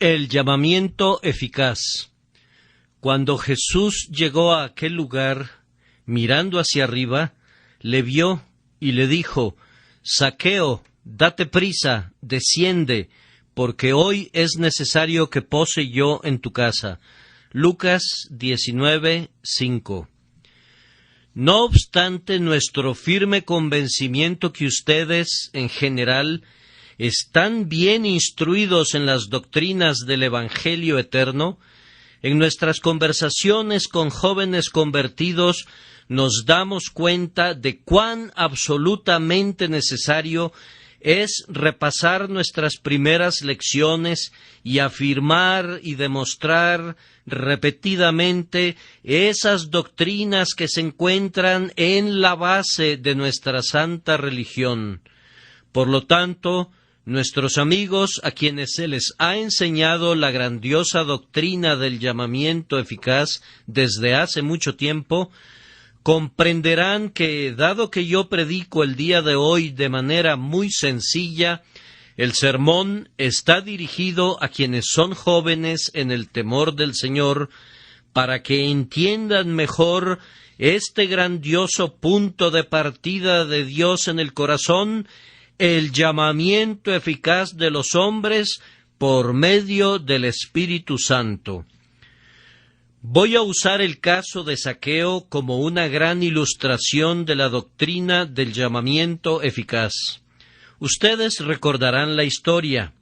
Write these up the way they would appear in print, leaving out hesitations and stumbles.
El llamamiento eficaz. Cuando Jesús llegó a aquel lugar, mirando hacia arriba, le vio y le dijo: «Zaqueo, date prisa, desciende, porque hoy es necesario que pose yo en tu casa». Lucas 19:5. No obstante nuestro firme convencimiento que ustedes, en general, están bien instruidos en las doctrinas del Evangelio eterno, en nuestras conversaciones con jóvenes convertidos nos damos cuenta de cuán absolutamente necesario es repasar nuestras primeras lecciones y afirmar y demostrar repetidamente esas doctrinas que se encuentran en la base de nuestra santa religión. Por lo tanto, nuestros amigos, a quienes se les ha enseñado la grandiosa doctrina del llamamiento eficaz desde hace mucho tiempo, comprenderán que, dado que yo predico el día de hoy de manera muy sencilla, el sermón está dirigido a quienes son jóvenes en el temor del Señor, para que entiendan mejor este grandioso punto de partida de Dios en el corazón, el llamamiento eficaz de los hombres por medio del Espíritu Santo. Voy a usar el caso de Zaqueo como una gran ilustración de la doctrina del llamamiento eficaz. Ustedes recordarán la historia.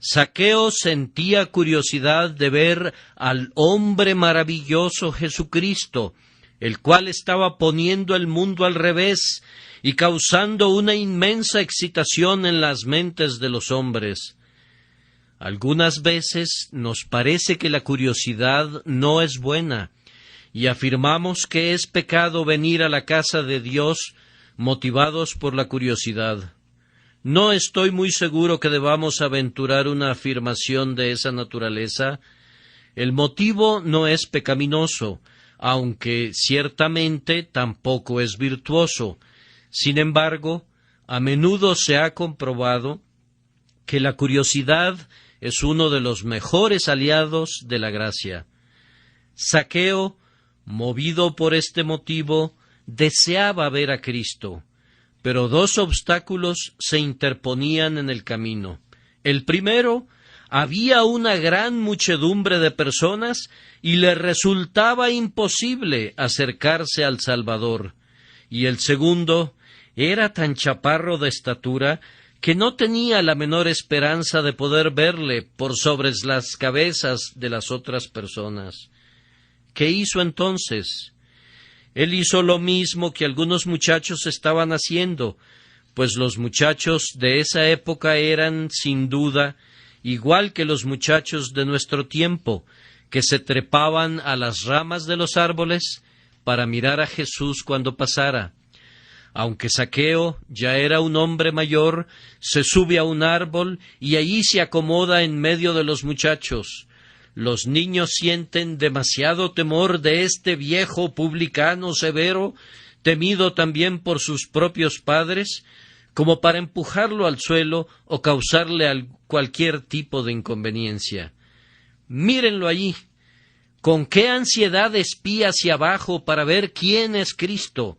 Zaqueo sentía curiosidad de ver al hombre maravilloso Jesucristo, el cual estaba poniendo el mundo al revés y causando una inmensa excitación en las mentes de los hombres. Algunas veces nos parece que la curiosidad no es buena, y afirmamos que es pecado venir a la casa de Dios motivados por la curiosidad. No estoy muy seguro que debamos aventurar una afirmación de esa naturaleza. El motivo no es pecaminoso, aunque ciertamente tampoco es virtuoso. Sin embargo, a menudo se ha comprobado que la curiosidad es uno de los mejores aliados de la gracia. Zaqueo, movido por este motivo, deseaba ver a Cristo, pero dos obstáculos se interponían en el camino. El primero, había una gran muchedumbre de personas y le resultaba imposible acercarse al Salvador. Y el segundo, era tan chaparro de estatura que no tenía la menor esperanza de poder verle por sobre las cabezas de las otras personas. ¿Qué hizo entonces? Él hizo lo mismo que algunos muchachos estaban haciendo, pues los muchachos de esa época eran, sin duda, igual que los muchachos de nuestro tiempo, que se trepaban a las ramas de los árboles para mirar a Jesús cuando pasara. Aunque Zaqueo ya era un hombre mayor, se sube a un árbol y allí se acomoda en medio de los muchachos. Los niños sienten demasiado temor de este viejo publicano severo, temido también por sus propios padres, como para empujarlo al suelo o causarle cualquier tipo de inconveniencia. Mírenlo allí. Con qué ansiedad espía hacia abajo para ver quién es Cristo,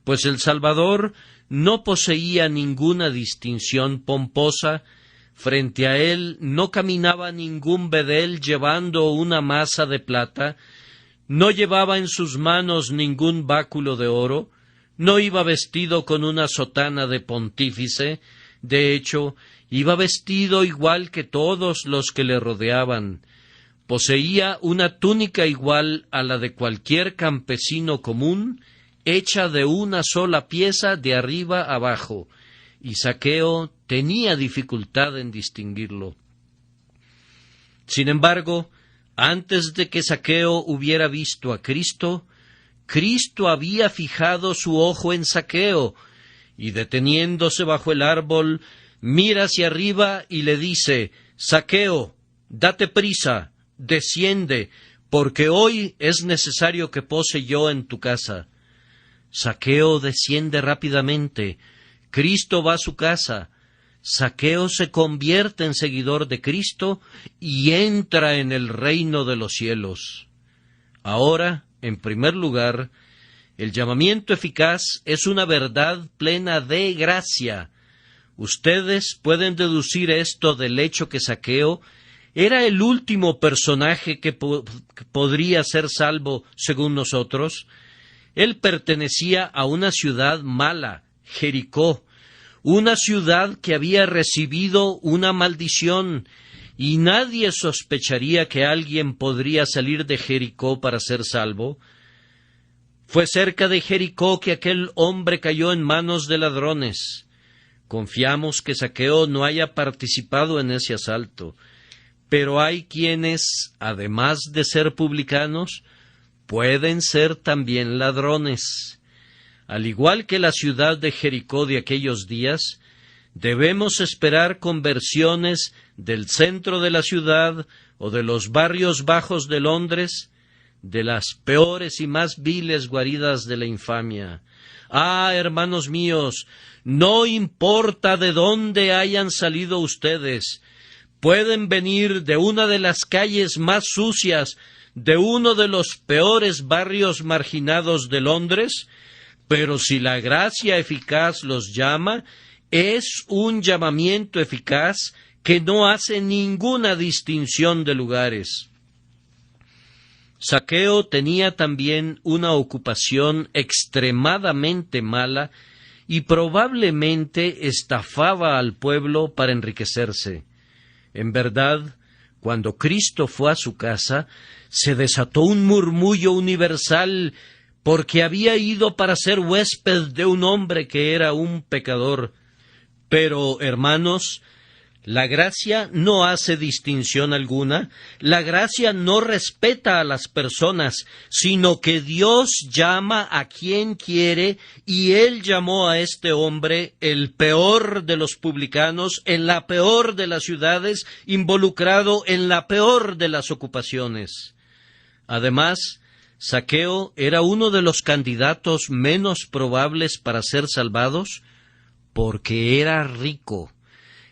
pues el Salvador no poseía ninguna distinción pomposa. Frente a él no caminaba ningún bedel llevando una masa de plata, no llevaba en sus manos ningún báculo de oro, no iba vestido con una sotana de pontífice, de hecho, iba vestido igual que todos los que le rodeaban. Poseía una túnica igual a la de cualquier campesino común, hecha de una sola pieza de arriba abajo, y Zaqueo tenía dificultad en distinguirlo. Sin embargo, antes de que Zaqueo hubiera visto a Cristo, Cristo había fijado su ojo en Zaqueo, y deteniéndose bajo el árbol, mira hacia arriba y le dice: «Zaqueo, date prisa, desciende, porque hoy es necesario que pose yo en tu casa». Zaqueo desciende rápidamente. Cristo va a su casa. Zaqueo se convierte en seguidor de Cristo y entra en el reino de los cielos. Ahora, en primer lugar, el llamamiento eficaz es una verdad plena de gracia. Ustedes pueden deducir esto del hecho que Zaqueo era el último personaje que podría ser salvo según nosotros. Él pertenecía a una ciudad mala, Jericó, una ciudad que había recibido una maldición, y nadie sospecharía que alguien podría salir de Jericó para ser salvo. Fue cerca de Jericó que aquel hombre cayó en manos de ladrones. Confiamos que Zaqueo no haya participado en ese asalto, pero hay quienes, además de ser publicanos, pueden ser también ladrones. Al igual que la ciudad de Jericó de aquellos días, debemos esperar conversiones del centro de la ciudad o de los barrios bajos de Londres, de las peores y más viles guaridas de la infamia. Ah, hermanos míos, no importa de dónde hayan salido ustedes, pueden venir de una de las calles más sucias, de uno de los peores barrios marginados de Londres, pero si la gracia eficaz los llama, es un llamamiento eficaz que no hace ninguna distinción de lugares. Zaqueo tenía también una ocupación extremadamente mala y probablemente estafaba al pueblo para enriquecerse. En verdad, cuando Cristo fue a su casa, se desató un murmullo universal porque había ido para ser huésped de un hombre que era un pecador. Pero, hermanos, la gracia no hace distinción alguna, la gracia no respeta a las personas, sino que Dios llama a quien quiere, y Él llamó a este hombre, el peor de los publicanos, en la peor de las ciudades, involucrado en la peor de las ocupaciones. Además, Zaqueo era uno de los candidatos menos probables para ser salvados, porque era rico.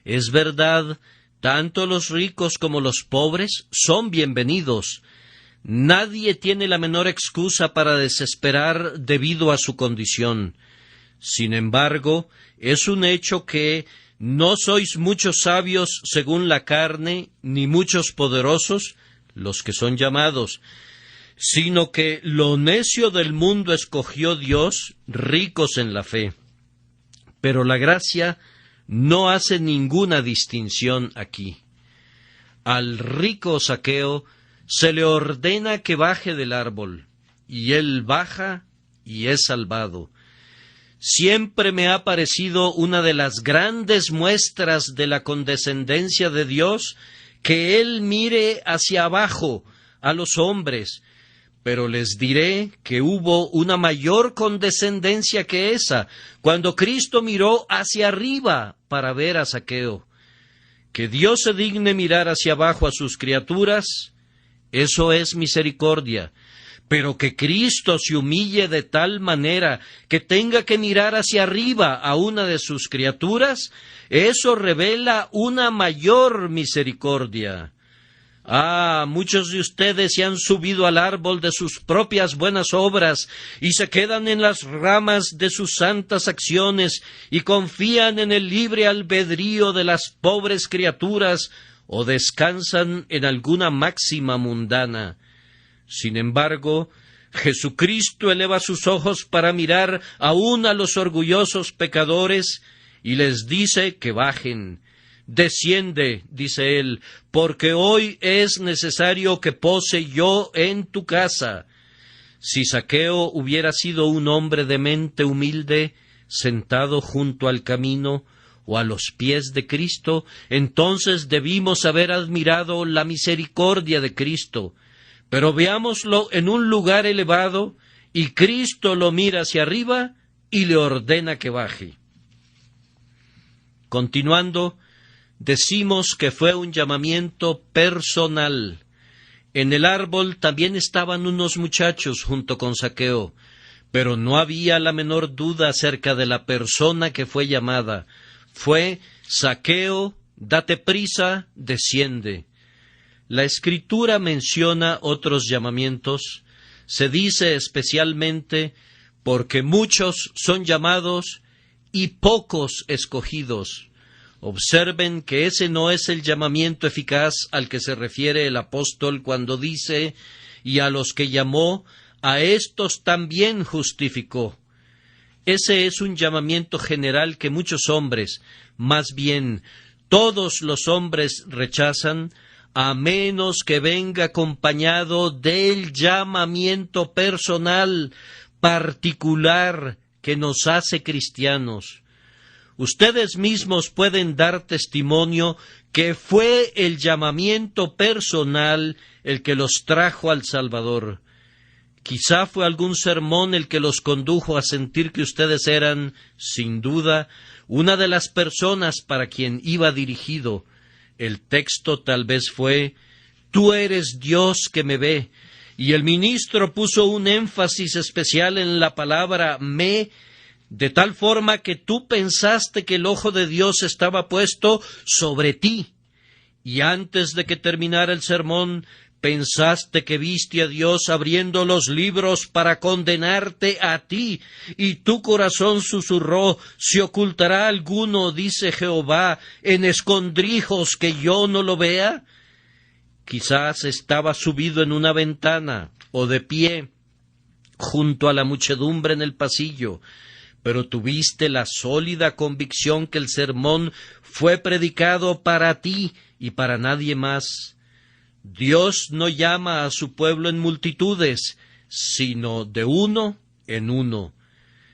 Es verdad, tanto los ricos como los pobres son bienvenidos. Nadie tiene la menor excusa para desesperar debido a su condición. Sin embargo, es un hecho que no sois muchos sabios según la carne, ni muchos poderosos, los que son llamados, sino que lo necio del mundo escogió Dios, ricos en la fe. Pero la gracia no hace ninguna distinción aquí. Al rico Zaqueo se le ordena que baje del árbol, y él baja y es salvado. Siempre me ha parecido una de las grandes muestras de la condescendencia de Dios que Él mire hacia abajo a los hombres, pero les diré que hubo una mayor condescendencia que esa, cuando Cristo miró hacia arriba para ver a Zaqueo. Que Dios se digne mirar hacia abajo a sus criaturas, eso es misericordia, pero que Cristo se humille de tal manera que tenga que mirar hacia arriba a una de sus criaturas, eso revela una mayor misericordia. Ah, muchos de ustedes se han subido al árbol de sus propias buenas obras y se quedan en las ramas de sus santas acciones y confían en el libre albedrío de las pobres criaturas o descansan en alguna máxima mundana. Sin embargo, Jesucristo eleva sus ojos para mirar aún a los orgullosos pecadores y les dice que bajen. Desciende, dice él, porque hoy es necesario que pose yo en tu casa. Si Zaqueo hubiera sido un hombre de mente humilde, sentado junto al camino o a los pies de Cristo, entonces debimos haber admirado la misericordia de Cristo. Pero veámoslo en un lugar elevado, y Cristo lo mira hacia arriba y le ordena que baje. Continuando, decimos que fue un llamamiento personal. En el árbol también estaban unos muchachos junto con Zaqueo, pero no había la menor duda acerca de la persona que fue llamada. Fue Zaqueo, date prisa, desciende. La Escritura menciona otros llamamientos. Se dice especialmente, porque muchos son llamados y pocos escogidos. Observen que ese no es el llamamiento eficaz al que se refiere el apóstol cuando dice, y a los que llamó, a éstos también justificó. Ese es un llamamiento general que muchos hombres, más bien todos los hombres rechazan, a menos que venga acompañado del llamamiento personal, particular, que nos hace cristianos. Ustedes mismos pueden dar testimonio que fue el llamamiento personal el que los trajo al Salvador. Quizá fue algún sermón el que los condujo a sentir que ustedes eran, sin duda, una de las personas para quien iba dirigido. El texto tal vez fue, «Tú eres Dios que me ve», y el ministro puso un énfasis especial en la palabra «me», de tal forma que tú pensaste que el ojo de Dios estaba puesto sobre ti, y antes de que terminara el sermón, pensaste que viste a Dios abriendo los libros para condenarte a ti, y tu corazón susurró, «¿Se ocultará alguno, dice Jehová, en escondrijos que yo no lo vea?» Quizás estaba subido en una ventana, o de pie, junto a la muchedumbre en el pasillo, pero tuviste la sólida convicción que el sermón fue predicado para ti y para nadie más. Dios no llama a su pueblo en multitudes, sino de uno en uno.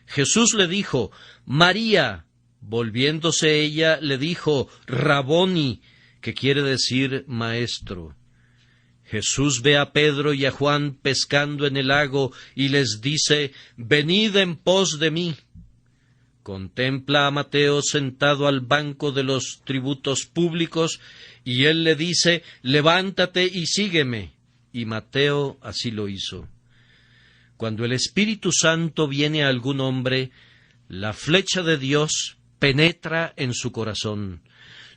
Jesús le dijo, «María», volviéndose ella, le dijo, «Raboni», que quiere decir maestro. Jesús ve a Pedro y a Juan pescando en el lago y les dice, «Venid en pos de mí». Contempla a Mateo sentado al banco de los tributos públicos y él le dice, «Levántate y sígueme». Y Mateo así lo hizo. Cuando el Espíritu Santo viene a algún hombre, la flecha de Dios penetra en su corazón.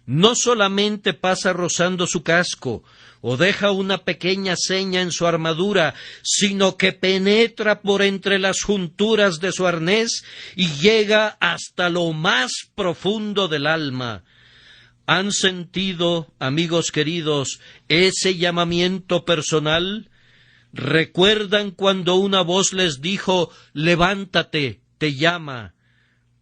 No solamente pasa rozando su casco o deja una pequeña seña en su armadura, sino que penetra por entre las junturas de su arnés y llega hasta lo más profundo del alma. ¿Han sentido, amigos queridos, ese llamamiento personal? ¿Recuerdan cuando una voz les dijo, «Levántate, te llama»?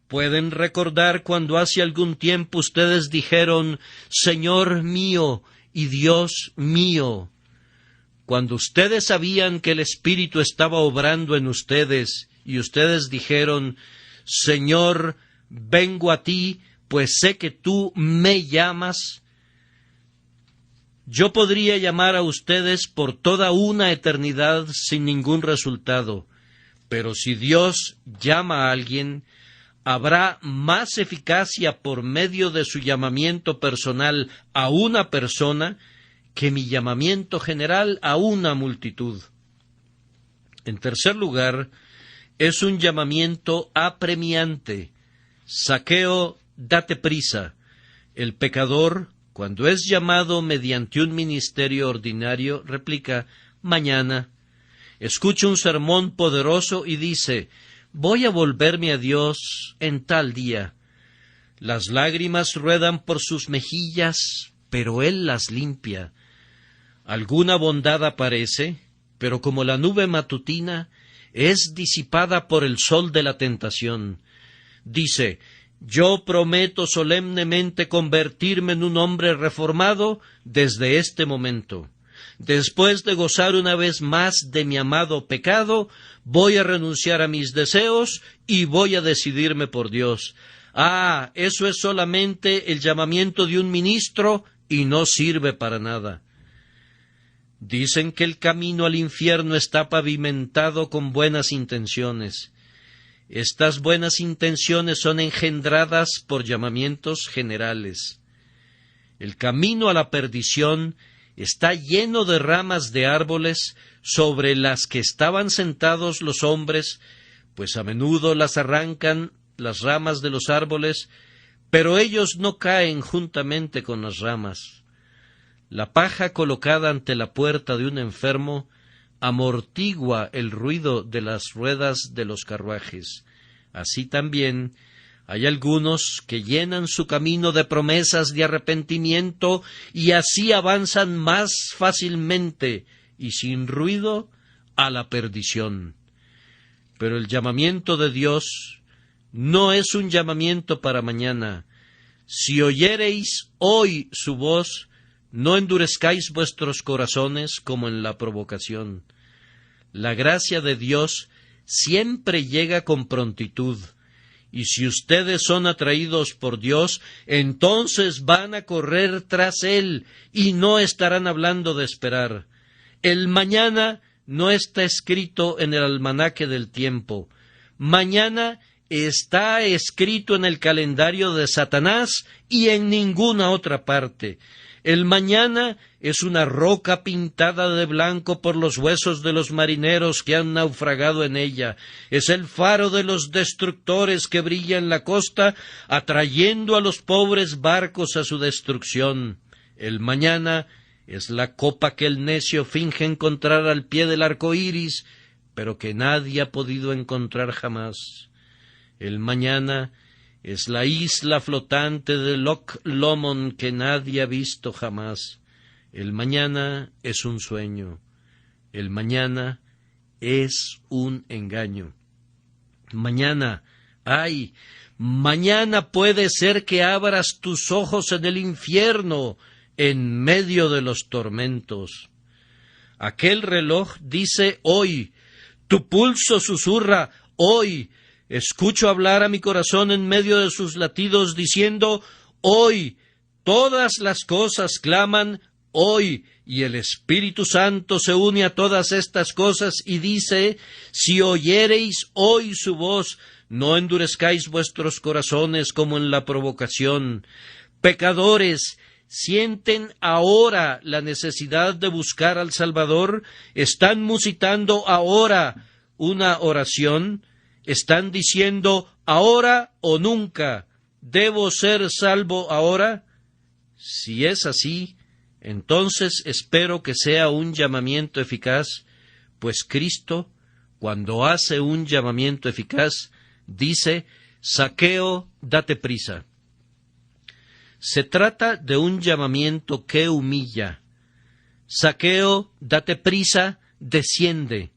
¿Pueden recordar cuando hace algún tiempo ustedes dijeron, «Señor mío y Dios mío»? Cuando ustedes sabían que el Espíritu estaba obrando en ustedes y ustedes dijeron, «Señor, vengo a ti, pues sé que tú me llamas». Yo podría llamar a ustedes por toda una eternidad sin ningún resultado, pero si Dios llama a alguien, habrá más eficacia por medio de su llamamiento personal a una persona que mi llamamiento general a una multitud. En tercer lugar, es un llamamiento apremiante. Zaqueo, date prisa. El pecador, cuando es llamado mediante un ministerio ordinario, replica, «Mañana». Escucha un sermón poderoso y dice, «Voy a volverme a Dios en tal día». Las lágrimas ruedan por sus mejillas, pero Él las limpia. Alguna bondad aparece, pero como la nube matutina, es disipada por el sol de la tentación. Dice, «Yo prometo solemnemente convertirme en un hombre reformado desde este momento. Después de gozar una vez más de mi amado pecado, voy a renunciar a mis deseos y voy a decidirme por Dios». Ah, eso es solamente el llamamiento de un ministro y no sirve para nada. Dicen que el camino al infierno está pavimentado con buenas intenciones. Estas buenas intenciones son engendradas por llamamientos generales. El camino a la perdición está lleno de ramas de árboles sobre las que estaban sentados los hombres, pues a menudo las arrancan las ramas de los árboles pero ellos no caen juntamente con las ramas. La paja colocada ante la puerta de un enfermo amortigua el ruido de las ruedas de los carruajes. Así también hay algunos que llenan su camino de promesas de arrepentimiento y así avanzan más fácilmente y sin ruido a la perdición. Pero el llamamiento de Dios no es un llamamiento para mañana. Si oyereis hoy su voz, no endurezcáis vuestros corazones como en la provocación. La gracia de Dios siempre llega con prontitud, y si ustedes son atraídos por Dios, entonces van a correr tras Él y no estarán hablando de esperar. El mañana no está escrito en el almanaque del tiempo. Mañana está escrito en el calendario de Satanás y en ninguna otra parte. El mañana es una roca pintada de blanco por los huesos de los marineros que han naufragado en ella. Es el faro de los destructores que brilla en la costa, atrayendo a los pobres barcos a su destrucción. El mañana es la copa que el necio finge encontrar al pie del arco iris, pero que nadie ha podido encontrar jamás. El mañana es la isla flotante de Loch Lomond que nadie ha visto jamás. El mañana es un sueño. El mañana es un engaño. Mañana, ay, mañana puede ser que abras tus ojos en el infierno, en medio de los tormentos. Aquel reloj dice hoy, tu pulso susurra hoy. Escucho hablar a mi corazón en medio de sus latidos diciendo, hoy, todas las cosas claman, hoy, y el Espíritu Santo se une a todas estas cosas y dice, si oyereis hoy su voz, no endurezcáis vuestros corazones como en la provocación. Pecadores, ¿sienten ahora la necesidad de buscar al Salvador? ¿Están musitando ahora una oración? ¿Están diciendo ahora o nunca? ¿Debo ser salvo ahora? Si es así, entonces espero que sea un llamamiento eficaz, pues Cristo, cuando hace un llamamiento eficaz, dice, Zaqueo, date prisa. Se trata de un llamamiento que humilla. Zaqueo, date prisa, desciende.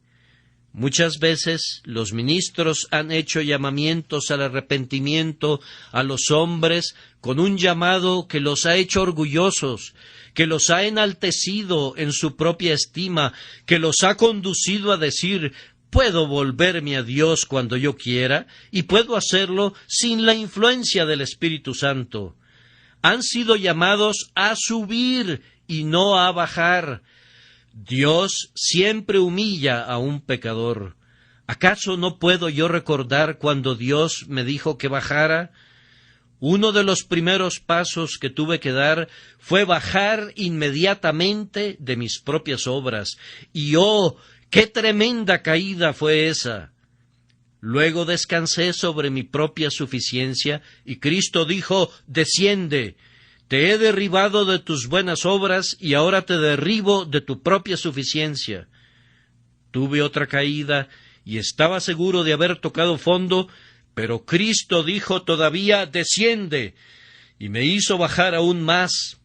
Muchas veces los ministros han hecho llamamientos al arrepentimiento a los hombres con un llamado que los ha hecho orgullosos, que los ha enaltecido en su propia estima, que los ha conducido a decir, puedo volverme a Dios cuando yo quiera y puedo hacerlo sin la influencia del Espíritu Santo. Han sido llamados a subir y no a bajar. Dios siempre humilla a un pecador. ¿Acaso no puedo yo recordar cuando Dios me dijo que bajara? Uno de los primeros pasos que tuve que dar fue bajar inmediatamente de mis propias obras. Y ¡oh, qué tremenda caída fue esa! Luego descansé sobre mi propia suficiencia y Cristo dijo, desciende. Te he derribado de tus buenas obras y ahora te derribo de tu propia suficiencia. Tuve otra caída y estaba seguro de haber tocado fondo, pero Cristo dijo todavía, desciende, y me hizo bajar aún más.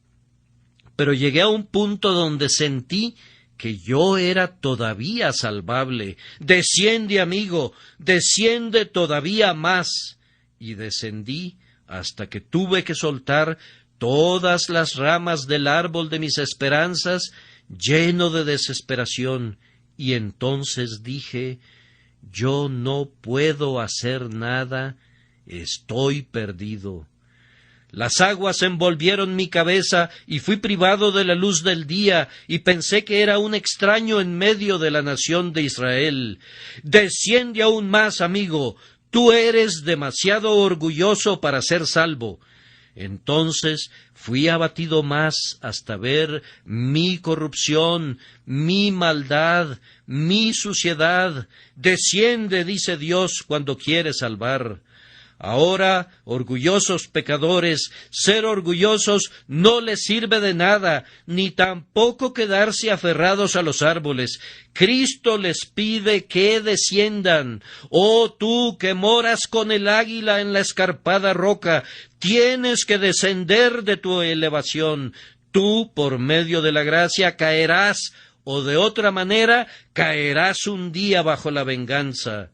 Pero llegué a un punto donde sentí que yo era todavía salvable. Desciende, amigo, desciende todavía más. Y descendí hasta que tuve que soltar todas las ramas del árbol de mis esperanzas, lleno de desesperación, y entonces dije, yo no puedo hacer nada, estoy perdido. Las aguas envolvieron mi cabeza y fui privado de la luz del día y pensé que era un extraño en medio de la nación de Israel. Desciende aún más, amigo, tú eres demasiado orgulloso para ser salvo. Entonces fui abatido más hasta ver mi corrupción, mi maldad, mi suciedad. Desciende, dice Dios, cuando quiere salvar. Ahora, orgullosos pecadores, ser orgullosos no les sirve de nada, ni tampoco quedarse aferrados a los árboles. Cristo les pide que desciendan. Oh tú que moras con el águila en la escarpada roca, tienes que descender de tu elevación. Tú, por medio de la gracia, caerás, o de otra manera, caerás un día bajo la venganza.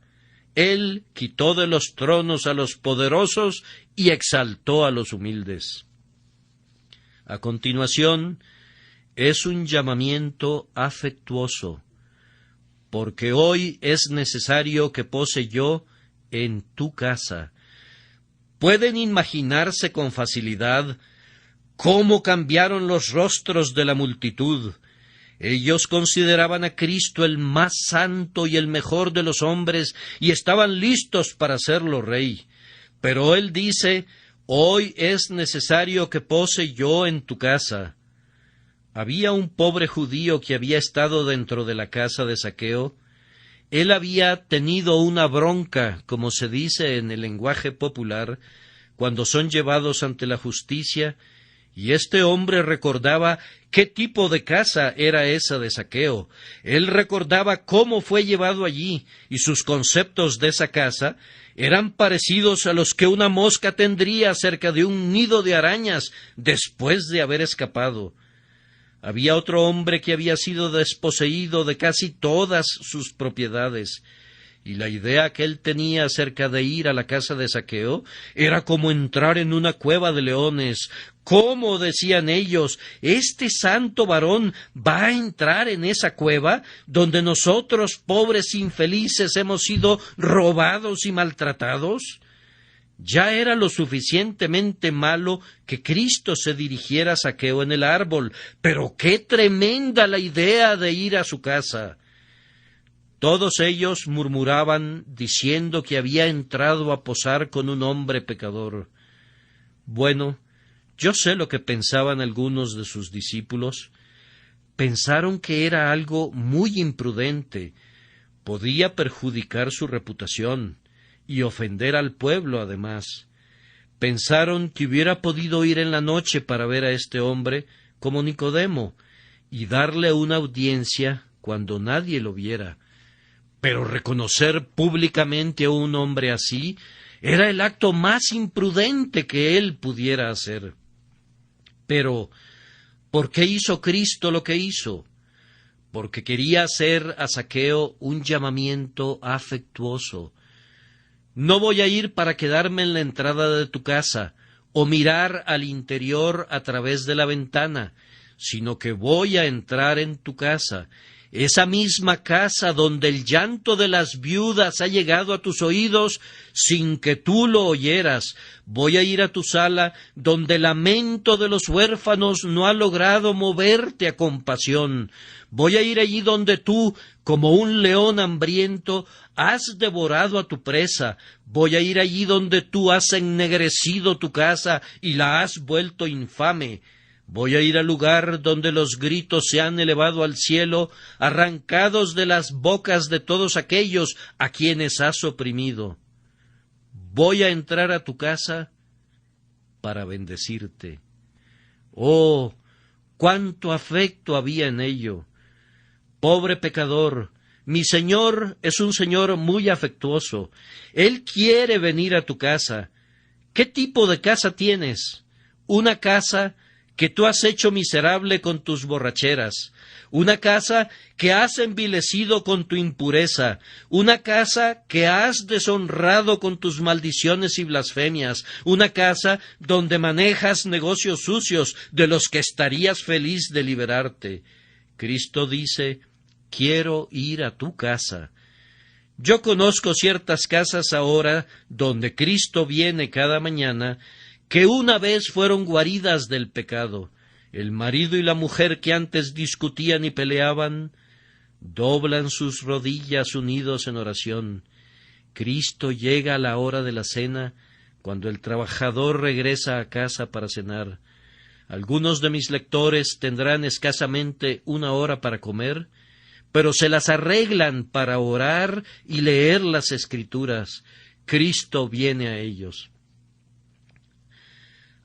Él quitó de los tronos a los poderosos y exaltó a los humildes. A continuación, es un llamamiento afectuoso, porque hoy es necesario que pose yo en tu casa. Pueden imaginarse con facilidad cómo cambiaron los rostros de la multitud. Ellos consideraban a Cristo el más santo y el mejor de los hombres y estaban listos para hacerlo rey. Pero él dice, hoy es necesario que pose yo en tu casa. Había un pobre judío que había estado dentro de la casa de Zaqueo. Él había tenido una bronca, como se dice en el lenguaje popular, cuando son llevados ante la justicia, y este hombre recordaba qué tipo de casa era esa de Zaqueo. Él recordaba cómo fue llevado allí, y sus conceptos de esa casa eran parecidos a los que una mosca tendría cerca de un nido de arañas después de haber escapado. Había otro hombre que había sido desposeído de casi todas sus propiedades, y la idea que él tenía acerca de ir a la casa de Zaqueo era como entrar en una cueva de leones. ¿Cómo, decían ellos, este santo varón va a entrar en esa cueva donde nosotros, pobres infelices, hemos sido robados y maltratados? Ya era lo suficientemente malo que Cristo se dirigiera a Zaqueo en el árbol, pero qué tremenda la idea de ir a su casa. Todos ellos murmuraban, diciendo que había entrado a posar con un hombre pecador. Bueno, yo sé lo que pensaban algunos de sus discípulos. Pensaron que era algo muy imprudente, podía perjudicar su reputación y ofender al pueblo además. Pensaron que hubiera podido ir en la noche para ver a este hombre, como Nicodemo, y darle una audiencia cuando nadie lo viera. Pero reconocer públicamente a un hombre así era el acto más imprudente que él pudiera hacer. Pero, ¿por qué hizo Cristo lo que hizo? Porque quería hacer a Zaqueo un llamamiento afectuoso. No voy a ir para quedarme en la entrada de tu casa o mirar al interior a través de la ventana, sino que voy a entrar en tu casa, esa misma casa donde el llanto de las viudas ha llegado a tus oídos sin que tú lo oyeras. Voy a ir a tu sala donde el lamento de los huérfanos no ha logrado moverte a compasión. Voy a ir allí donde tú, como un león hambriento, has devorado a tu presa. Voy a ir allí donde tú has ennegrecido tu casa y la has vuelto infame. Voy a ir al lugar donde los gritos se han elevado al cielo, arrancados de las bocas de todos aquellos a quienes has oprimido. Voy a entrar a tu casa para bendecirte. Oh, cuánto afecto había en ello. Pobre pecador, mi Señor es un Señor muy afectuoso. Él quiere venir a tu casa. ¿Qué tipo de casa tienes? Una casa que tú has hecho miserable con tus borracheras, una casa que has envilecido con tu impureza, una casa que has deshonrado con tus maldiciones y blasfemias, una casa donde manejas negocios sucios de los que estarías feliz de liberarte. Cristo dice, quiero ir a tu casa. Yo conozco ciertas casas ahora donde Cristo viene cada mañana, que una vez fueron guaridas del pecado. El marido y la mujer que antes discutían y peleaban, doblan sus rodillas unidos en oración. Cristo llega a la hora de la cena, cuando el trabajador regresa a casa para cenar. Algunos de mis lectores tendrán escasamente una hora para comer, pero se las arreglan para orar y leer las Escrituras. Cristo viene a ellos.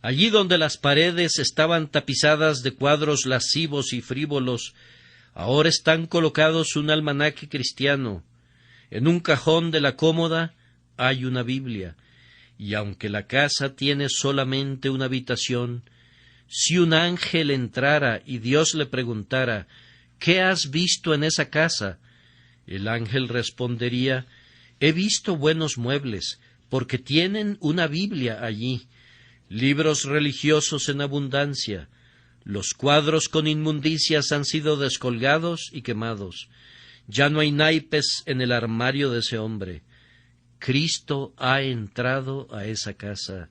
Allí donde las paredes estaban tapizadas de cuadros lascivos y frívolos, ahora están colocados un almanaque cristiano. En un cajón de la cómoda hay una Biblia, y aunque la casa tiene solamente una habitación, si un ángel entrara y Dios le preguntara, ¿qué has visto en esa casa?, el ángel respondería, he visto buenos muebles, porque tienen una Biblia allí, libros religiosos en abundancia, los cuadros con inmundicias han sido descolgados y quemados, ya no hay naipes en el armario de ese hombre. Cristo ha entrado a esa casa.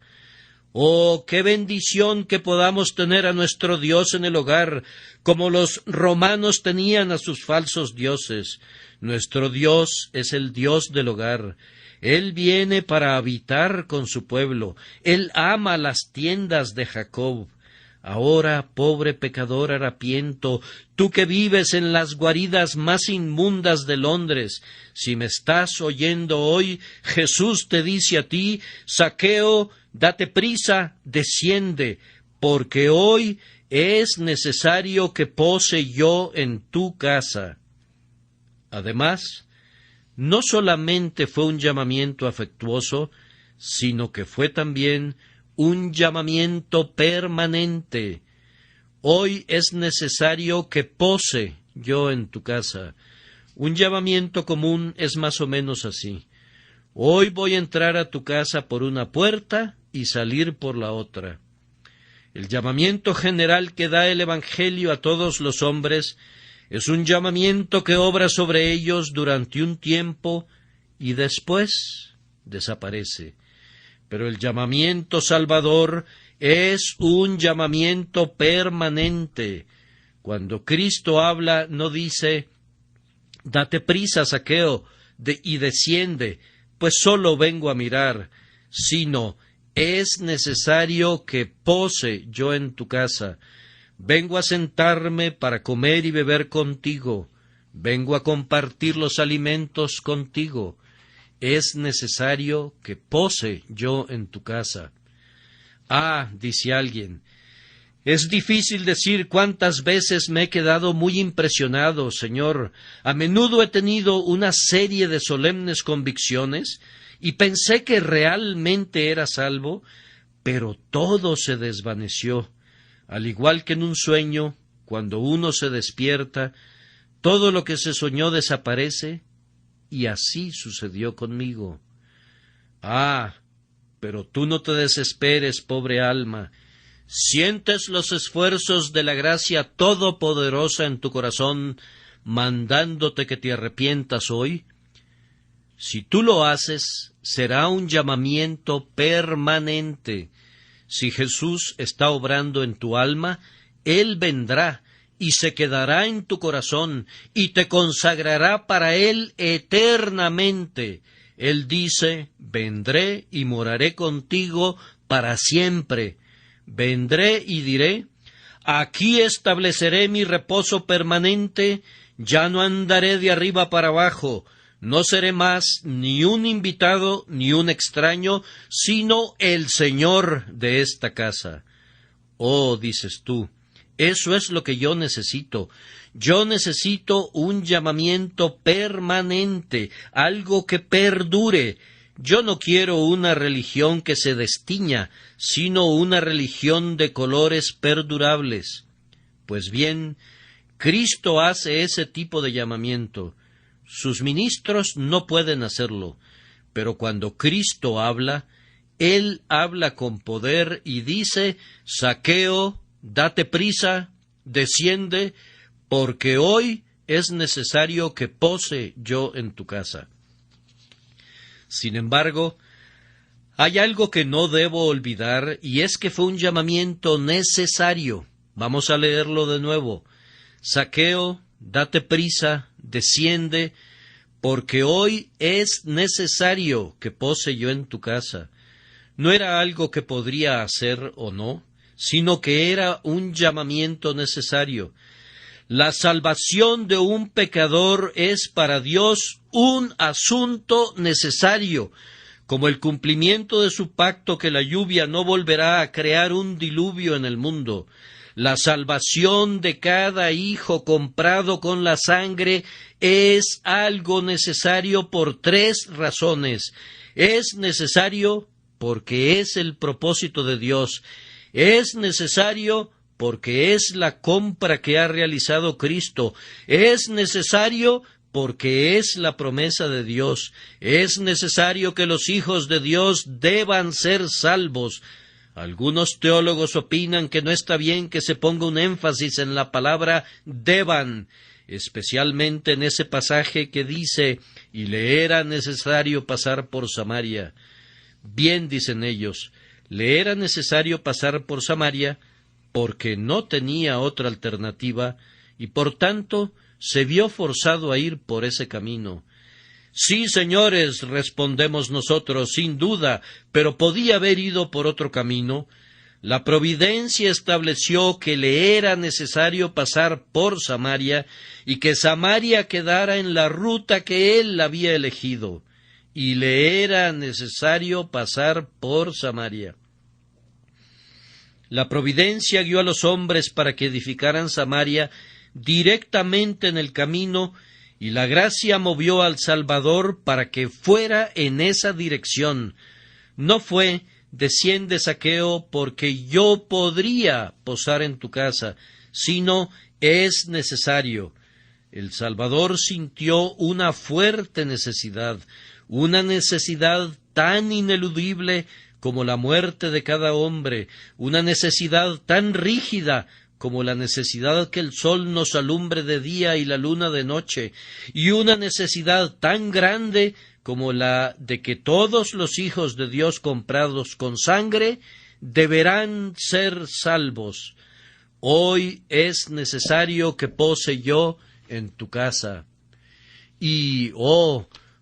¡Oh, qué bendición que podamos tener a nuestro Dios en el hogar, como los romanos tenían a sus falsos dioses! Nuestro Dios es el Dios del hogar. Él viene para habitar con su pueblo. Él ama las tiendas de Jacob. Ahora, pobre pecador harapiento, tú que vives en las guaridas más inmundas de Londres, si me estás oyendo hoy, Jesús te dice a ti, Zaqueo, date prisa, desciende, porque hoy es necesario que pose yo en tu casa. Además, no solamente fue un llamamiento afectuoso, sino que fue también un llamamiento permanente. Hoy es necesario que pose yo en tu casa. Un llamamiento común es más o menos así. Hoy voy a entrar a tu casa por una puerta y salir por la otra. El llamamiento general que da el Evangelio a todos los hombres es un llamamiento que obra sobre ellos durante un tiempo y después desaparece. Pero el llamamiento salvador es un llamamiento permanente. Cuando Cristo habla, no dice, date prisa, Zaqueo, y desciende, pues solo vengo a mirar, sino, es necesario que pose yo en tu casa. Vengo a sentarme para comer y beber contigo. Vengo a compartir los alimentos contigo. Es necesario que pose yo en tu casa. Ah, dice alguien, es difícil decir cuántas veces me he quedado muy impresionado, Señor. A menudo he tenido una serie de solemnes convicciones y pensé que realmente era salvo, pero todo se desvaneció. Al igual que en un sueño, cuando uno se despierta, todo lo que se soñó desaparece, y así sucedió conmigo. Ah, pero tú no te desesperes, pobre alma. ¿Sientes los esfuerzos de la gracia todopoderosa en tu corazón, mandándote que te arrepientas hoy? Si tú lo haces, será un llamamiento permanente. Si Jesús está obrando en tu alma, Él vendrá y se quedará en tu corazón y te consagrará para Él eternamente. Él dice, vendré y moraré contigo para siempre. Vendré y diré, aquí estableceré mi reposo permanente, ya no andaré de arriba para abajo, no seré más ni un invitado ni un extraño, sino el Señor de esta casa. Oh, dices tú, eso es lo que yo necesito. Yo necesito un llamamiento permanente, algo que perdure. Yo no quiero una religión que se destiña, sino una religión de colores perdurables. Pues bien, Cristo hace ese tipo de llamamiento. Sus ministros no pueden hacerlo, pero cuando Cristo habla, Él habla con poder y dice, Zaqueo, date prisa, desciende, porque hoy es necesario que pose yo en tu casa. Sin embargo, hay algo que no debo olvidar, y es que fue un llamamiento necesario. Vamos a leerlo de nuevo. Zaqueo, date prisa, desciende, porque hoy es necesario que pose yo en tu casa. No era algo que podría hacer o no, sino que era un llamamiento necesario. La salvación de un pecador es para Dios un asunto necesario. como el cumplimiento de su pacto que la lluvia no volverá a crear un diluvio en el mundo. La salvación de cada hijo comprado con la sangre es algo necesario por 3 razones. Es necesario porque es el propósito de Dios. Es necesario porque es la compra que ha realizado Cristo. Es necesario porque es la promesa de Dios. Es necesario que los hijos de Dios deban ser salvos. Algunos teólogos opinan que no está bien que se ponga un énfasis en la palabra deban, especialmente en ese pasaje que dice, y le era necesario pasar por Samaria. Bien, dicen ellos, le era necesario pasar por Samaria porque no tenía otra alternativa y por tanto se vio forzado a ir por ese camino. Sí, señores, respondemos nosotros, sin duda, pero podía haber ido por otro camino. La providencia estableció que le era necesario pasar por Samaria y que Samaria quedara en la ruta que él había elegido. Y le era necesario pasar por Samaria. La providencia guió a los hombres para que edificaran Samaria directamente en el camino, y la gracia movió al Salvador para que fuera en esa dirección. No fue, desciende Zaqueo, porque yo podría posar en tu casa, sino es necesario. El Salvador sintió una fuerte necesidad, una necesidad tan ineludible como la muerte de cada hombre, una necesidad tan rígida como la necesidad que el sol nos alumbre de día y la luna de noche, y una necesidad tan grande como la de que todos los hijos de Dios comprados con sangre deberán ser salvos. Hoy es necesario que pose yo en tu casa. Y,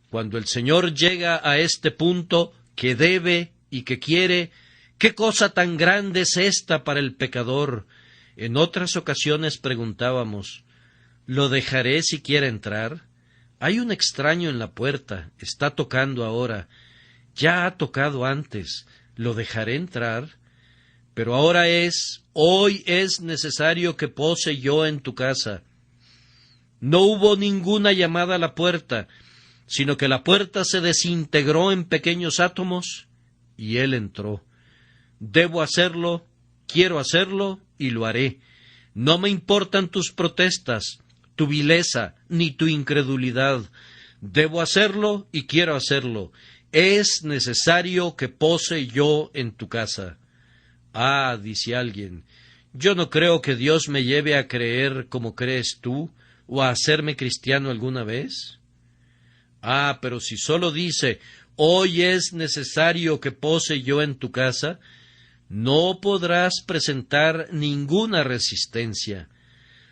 cuando el Señor llega a este punto que debe y que quiere, ¿qué cosa tan grande es esta para el pecador? En otras ocasiones preguntábamos, ¿lo dejaré si quiere entrar? Hay un extraño en la puerta, está tocando ahora, ya ha tocado antes, ¿lo dejaré entrar? Pero ahora hoy es necesario que pose yo en tu casa. No hubo ninguna llamada a la puerta, sino que la puerta se desintegró en pequeños átomos y él entró. Debo hacerlo, quiero hacerlo y lo haré. No me importan tus protestas, tu vileza, ni tu incredulidad. Debo hacerlo y quiero hacerlo. Es necesario que pose yo en tu casa. Ah, dice alguien, yo no creo que Dios me lleve a creer como crees tú, o a hacerme cristiano alguna vez. Ah, pero si solo dice, hoy es necesario que pose yo en tu casa, no podrás presentar ninguna resistencia.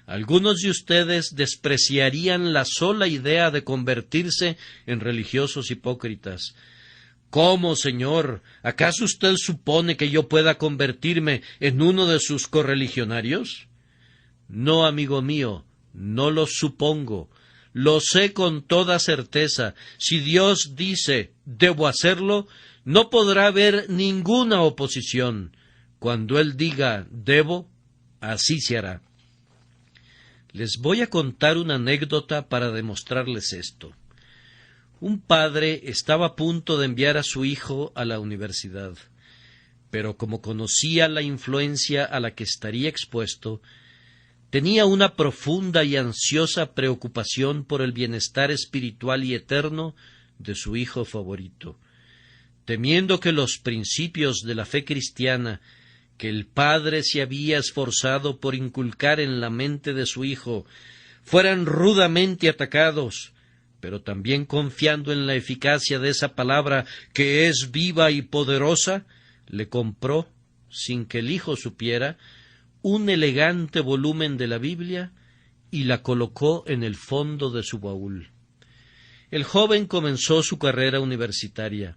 Algunos de ustedes despreciarían la sola idea de convertirse en religiosos hipócritas. ¿Cómo, Señor? ¿Acaso usted supone que yo pueda convertirme en uno de sus correligionarios? No, amigo mío, no lo supongo. Lo sé con toda certeza. Si Dios dice, debo hacerlo, no podrá haber ninguna oposición. Cuando Él diga, debo, así se hará. Les voy a contar una anécdota para demostrarles esto. Un padre estaba a punto de enviar a su hijo a la universidad, pero como conocía la influencia a la que estaría expuesto, tenía una profunda y ansiosa preocupación por el bienestar espiritual y eterno de su hijo favorito. Temiendo que los principios de la fe cristiana que el padre se había esforzado por inculcar en la mente de su hijo fueran rudamente atacados, pero también confiando en la eficacia de esa palabra que es viva y poderosa, le compró, sin que el hijo supiera, un elegante volumen de la Biblia y la colocó en el fondo de su baúl. El joven comenzó su carrera universitaria.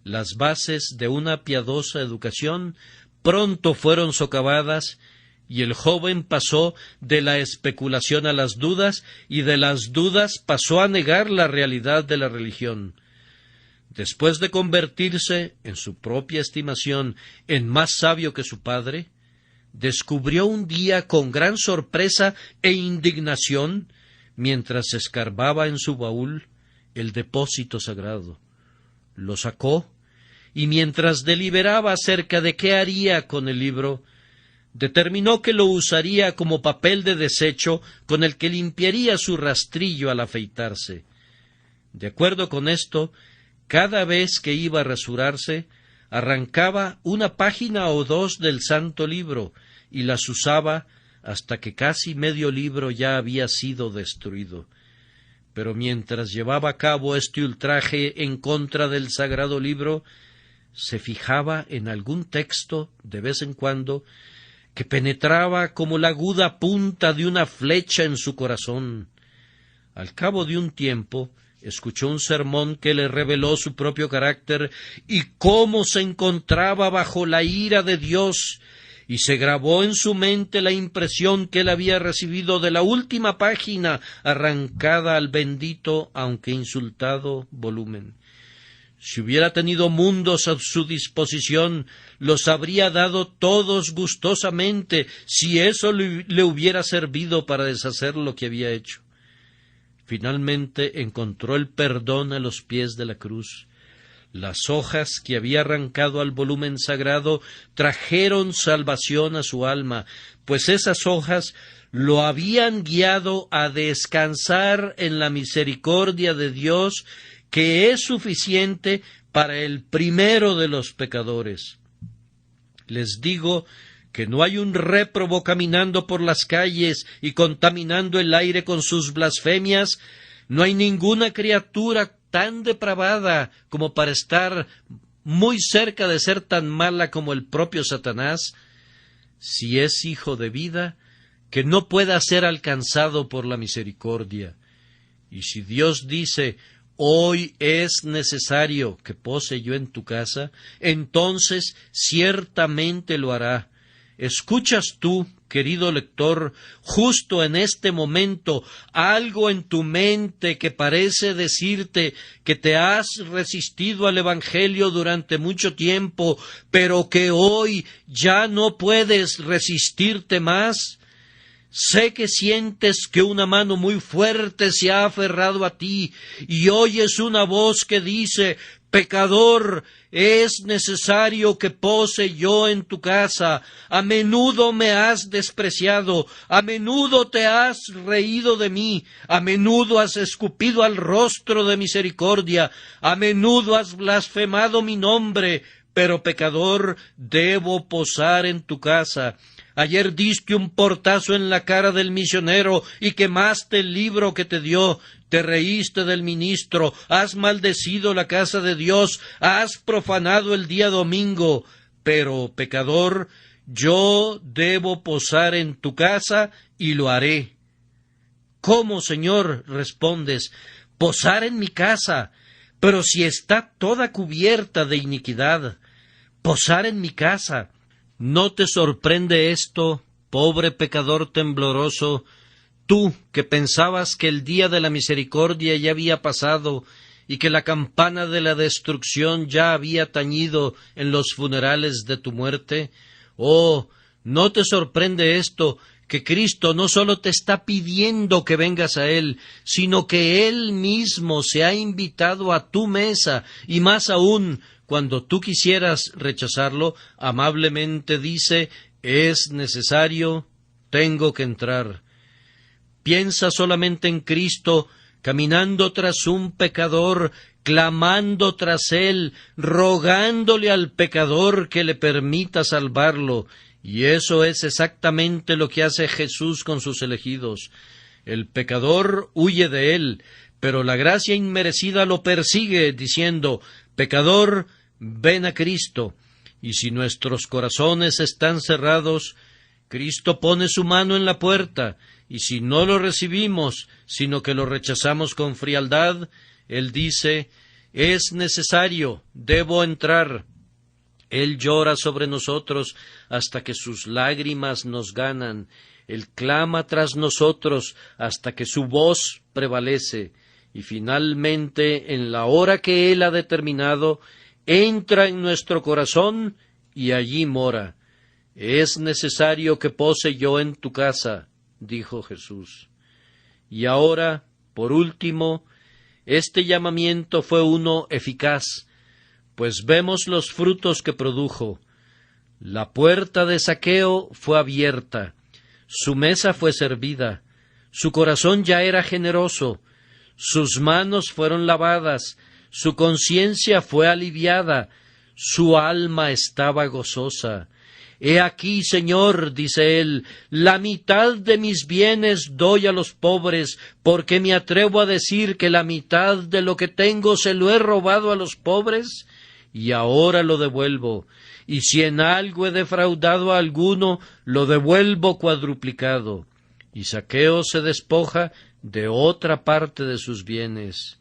Las bases de una piadosa educación pronto fueron socavadas y el joven pasó de la especulación a las dudas y de las dudas pasó a negar la realidad de la religión. Después de convertirse, en su propia estimación, en más sabio que su padre, descubrió un día con gran sorpresa e indignación, mientras escarbaba en su baúl, el depósito sagrado. Lo sacó, y mientras deliberaba acerca de qué haría con el libro, determinó que lo usaría como papel de desecho con el que limpiaría su rastrillo al afeitarse. De acuerdo con esto, cada vez que iba a rasurarse, arrancaba una página o dos del santo libro y las usaba hasta que casi medio libro ya había sido destruido. Pero mientras llevaba a cabo este ultraje en contra del sagrado libro, se fijaba en algún texto, de vez en cuando, que penetraba como la aguda punta de una flecha en su corazón. Al cabo de un tiempo, escuchó un sermón que le reveló su propio carácter y cómo se encontraba bajo la ira de Dios, y se grabó en su mente la impresión que él había recibido de la última página arrancada al bendito, aunque insultado, volumen. Si hubiera tenido mundos a su disposición, los habría dado todos gustosamente, si eso le hubiera servido para deshacer lo que había hecho. Finalmente encontró el perdón a los pies de la cruz. Las hojas que había arrancado al volumen sagrado trajeron salvación a su alma, pues esas hojas lo habían guiado a descansar en la misericordia de Dios, que es suficiente para el primero de los pecadores. Les digo que no hay un réprobo caminando por las calles y contaminando el aire con sus blasfemias, no hay ninguna criatura tan depravada como para estar muy cerca de ser tan mala como el propio Satanás, si es hijo de vida, que no pueda ser alcanzado por la misericordia. Y si Dios dice: hoy es necesario que pose yo en tu casa, entonces ciertamente lo hará. ¿Escuchas tú, querido lector, justo en este momento algo en tu mente que parece decirte que te has resistido al Evangelio durante mucho tiempo, pero que hoy ya no puedes resistirte más? Sé que sientes que una mano muy fuerte se ha aferrado a ti y oyes una voz que dice: pecador, es necesario que pose yo en tu casa. A menudo me has despreciado, a menudo te has reído de mí, a menudo has escupido al rostro de misericordia, a menudo has blasfemado mi nombre, pero pecador, debo posar en tu casa. Ayer diste un portazo en la cara del misionero y quemaste el libro que te dio. Te reíste del ministro, has maldecido la casa de Dios, has profanado el día domingo. Pero, pecador, yo debo posar en tu casa y lo haré. ¿Cómo, Señor?, respondes, posar en mi casa, pero si está toda cubierta de iniquidad. Posar en mi casa. ¿No te sorprende esto, pobre pecador tembloroso, tú que pensabas que el día de la misericordia ya había pasado y que la campana de la destrucción ya había tañido en los funerales de tu muerte? Oh, ¿no te sorprende esto, que Cristo no sólo te está pidiendo que vengas a Él, sino que Él mismo se ha invitado a tu mesa, y más aún, cuando tú quisieras rechazarlo, amablemente dice: es necesario, tengo que entrar. Piensa solamente en Cristo, caminando tras un pecador, clamando tras él, rogándole al pecador que le permita salvarlo. Y eso es exactamente lo que hace Jesús con sus elegidos. El pecador huye de él, pero la gracia inmerecida lo persigue, diciendo: pecador, ven a Cristo. Y si nuestros corazones están cerrados, Cristo pone su mano en la puerta, y si no lo recibimos, sino que lo rechazamos con frialdad, Él dice: es necesario, debo entrar. Él llora sobre nosotros hasta que sus lágrimas nos ganan. Él clama tras nosotros hasta que su voz prevalece. y finalmente, en la hora que Él ha determinado, entra en nuestro corazón y allí mora. Es necesario que pose yo en tu casa, dijo Jesús. Y ahora, por último, este llamamiento fue uno eficaz, pues vemos los frutos que produjo. La puerta de Zaqueo fue abierta, su mesa fue servida, su corazón ya era generoso, sus manos fueron lavadas, su conciencia fue aliviada, su alma estaba gozosa. He aquí, Señor, dice él, la mitad de mis bienes doy a los pobres, porque me atrevo a decir que la mitad de lo que tengo se lo he robado a los pobres, y ahora lo devuelvo. Y si en algo he defraudado a alguno, lo devuelvo cuadruplicado. Y Zaqueo se despoja de otra parte de sus bienes.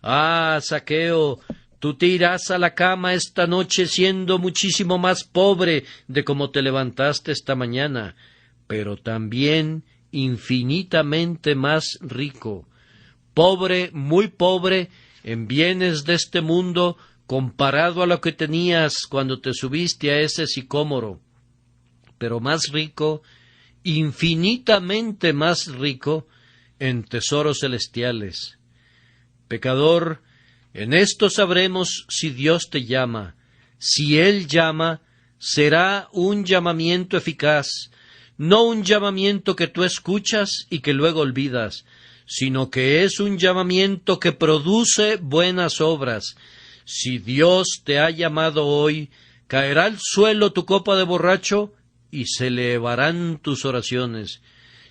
Ah, Zaqueo, tú te irás a la cama esta noche siendo muchísimo más pobre de como te levantaste esta mañana, pero también infinitamente más rico. Pobre, muy pobre, en bienes de este mundo, comparado a lo que tenías cuando te subiste a ese sicómoro, pero más rico, infinitamente más rico, en tesoros celestiales. Pecador, en esto sabremos si Dios te llama. Si Él llama, será un llamamiento eficaz, no un llamamiento que tú escuchas y que luego olvidas, sino que es un llamamiento que produce buenas obras. Si Dios te ha llamado hoy, caerá al suelo tu copa de borracho y se elevarán tus oraciones.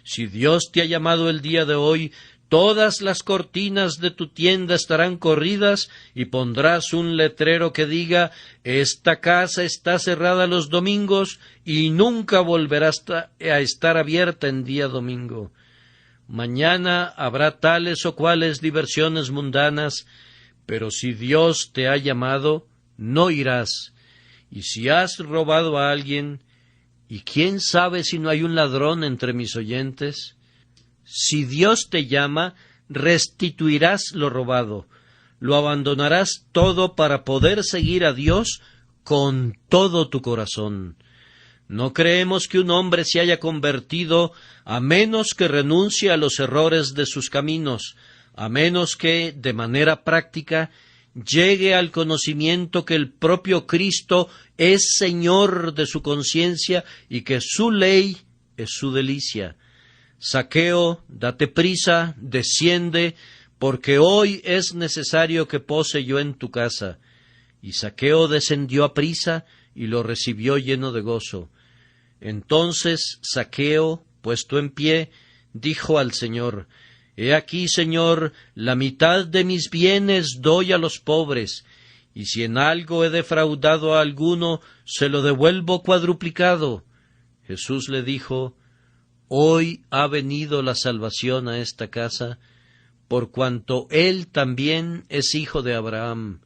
Si Dios te ha llamado el día de hoy, todas las cortinas de tu tienda estarán corridas y pondrás un letrero que diga: esta casa está cerrada los domingos y nunca volverá a estar abierta en día domingo. Mañana habrá tales o cuales diversiones mundanas, pero si Dios te ha llamado, no irás. Y si has robado a alguien, ¿y quién sabe si no hay un ladrón entre mis oyentes? Si Dios te llama, restituirás lo robado, lo abandonarás todo para poder seguir a Dios con todo tu corazón. No creemos que un hombre se haya convertido a menos que renuncie a los errores de sus caminos, a menos que, de manera práctica, llegue al conocimiento que el propio Cristo es Señor de su conciencia y que su ley es su delicia. Zaqueo, date prisa, desciende, porque hoy es necesario que pose yo en tu casa. Y Zaqueo descendió a prisa y lo recibió lleno de gozo. Entonces Zaqueo, puesto en pie, dijo al Señor: He aquí, Señor, la mitad de mis bienes doy a los pobres, y si en algo he defraudado a alguno, se lo devuelvo cuadruplicado. Jesús le dijo: Hoy ha venido la salvación a esta casa, por cuanto él también es hijo de Abraham,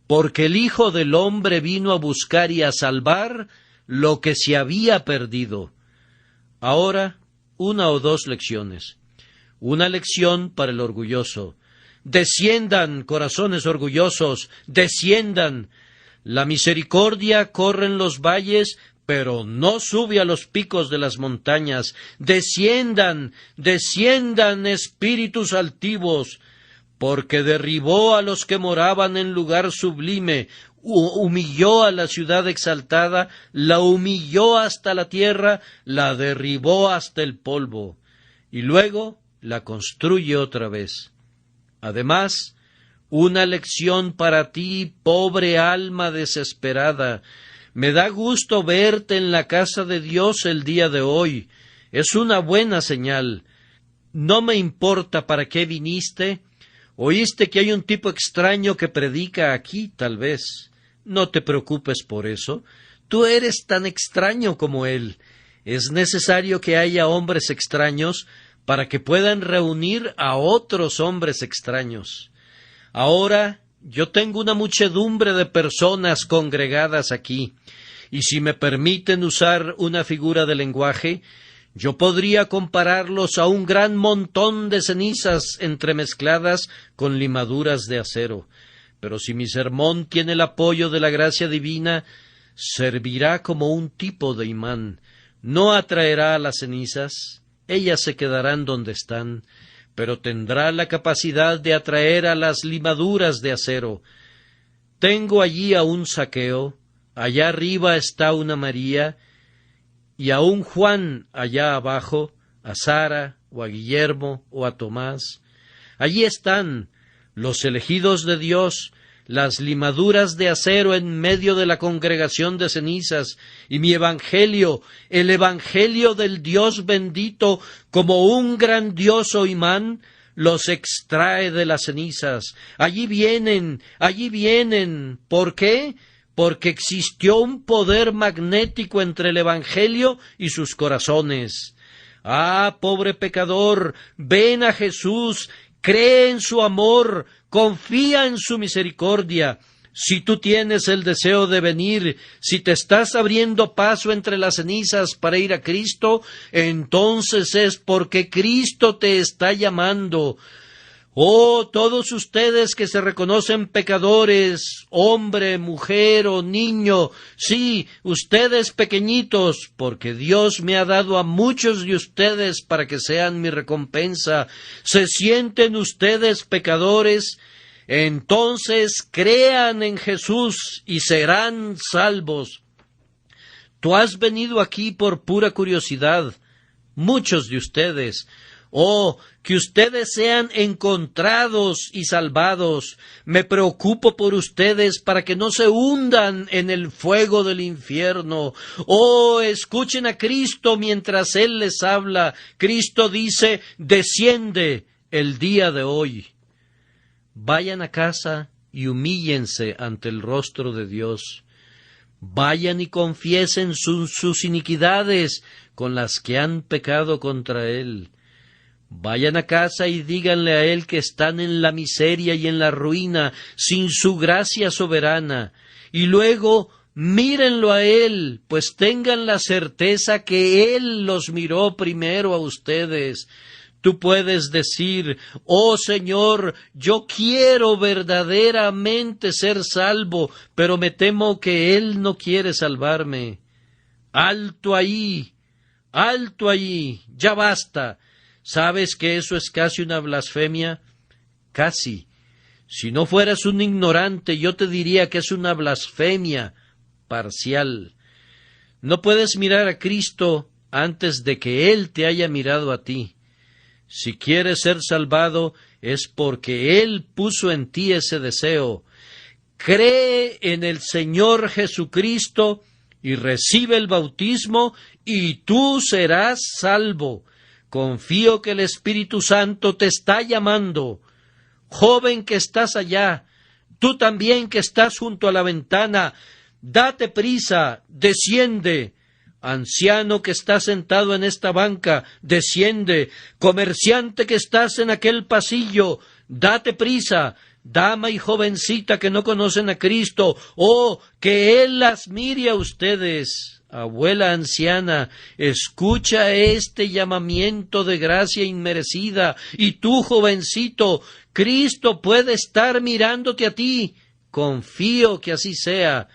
porque el Hijo del Hombre vino a buscar y a salvar lo que se había perdido. Ahora, una o dos lecciones. Una lección para el orgulloso. Desciendan, corazones orgullosos, desciendan. La misericordia corre en los valles, pero no sube a los picos de las montañas. Desciendan, desciendan, espíritus altivos, porque derribó a los que moraban en lugar sublime, humilló a la ciudad exaltada, la humilló hasta la tierra, la derribó hasta el polvo, y luego la construye otra vez. Además, una lección para ti, pobre alma desesperada. Me da gusto verte en la casa de Dios el día de hoy. Es una buena señal. No me importa para qué viniste. Oíste que hay un tipo extraño que predica aquí, tal vez. No te preocupes por eso. Tú eres tan extraño como él. Es necesario que haya hombres extraños para que puedan reunir a otros hombres extraños. Ahora yo tengo una muchedumbre de personas congregadas aquí, y si me permiten usar una figura de lenguaje, Yo podría compararlos a un gran montón de cenizas entremezcladas con limaduras de acero. Pero si mi sermón tiene el apoyo de la gracia divina, servirá como un tipo de imán. No atraerá a las cenizas, ellas se quedarán donde están, pero tendrá la capacidad de atraer a las limaduras de acero. Tengo allí a un Zaqueo, allá arriba está una María, y a un Juan allá abajo, a Sara, o a Guillermo, o a Tomás. Allí están los elegidos de Dios, las limaduras de acero en medio de la congregación de cenizas, y mi evangelio, el evangelio del Dios bendito, como un grandioso imán, los extrae de las cenizas. Allí vienen. ¿Por qué? Porque existió un poder magnético entre el evangelio y sus corazones. Ah, pobre pecador, ven a Jesús, cree en su amor, confía en su misericordia. Si tú tienes el deseo de venir, si te estás abriendo paso entre las cenizas para ir a Cristo, entonces es porque Cristo te está llamando. Oh, todos ustedes que se reconocen pecadores, hombre, mujer o niño, sí, ustedes pequeñitos, porque Dios me ha dado a muchos de ustedes para que sean mi recompensa. ¿Se sienten ustedes pecadores? Entonces crean en Jesús y serán salvos. Tú has venido aquí por pura curiosidad, muchos de ustedes. Oh, que ustedes sean encontrados y salvados. Me preocupo por ustedes para que no se hundan en el fuego del infierno. Oh, escuchen a Cristo mientras Él les habla. Cristo dice, desciende el día de hoy. Vayan a casa y humíllense ante el rostro de Dios. Vayan y confiesen sus iniquidades con las que han pecado contra Él. Vayan a casa y díganle a Él que están en la miseria y en la ruina, sin su gracia soberana. Y luego mírenlo a Él, pues tengan la certeza que Él los miró primero a ustedes. Tú puedes decir, oh Señor, yo quiero verdaderamente ser salvo, pero me temo que Él no quiere salvarme. Alto ahí, ya basta. ¿Sabes que eso es casi una blasfemia? Casi. Si no fueras un ignorante, yo te diría que es una blasfemia parcial. No puedes mirar a Cristo antes de que Él te haya mirado a ti. Si quieres ser salvado, es porque Él puso en ti ese deseo. Cree en el Señor Jesucristo y recibe el bautismo, y tú serás salvo. Confío que el Espíritu Santo te está llamando. Joven que estás allá, tú también que estás junto a la ventana, date prisa, desciende. Anciano que estás sentado en esta banca, desciende. Comerciante que estás en aquel pasillo, date prisa. Dama y jovencita que no conocen a Cristo, oh, que Él las mire a ustedes. Abuela anciana, escucha este llamamiento de gracia inmerecida, y tú, jovencito, Cristo puede estar mirándote a ti. Confío que así sea,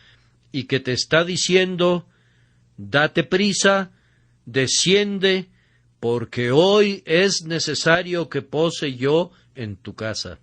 y que te está diciendo, date prisa, desciende, porque hoy es necesario que pose yo en tu casa.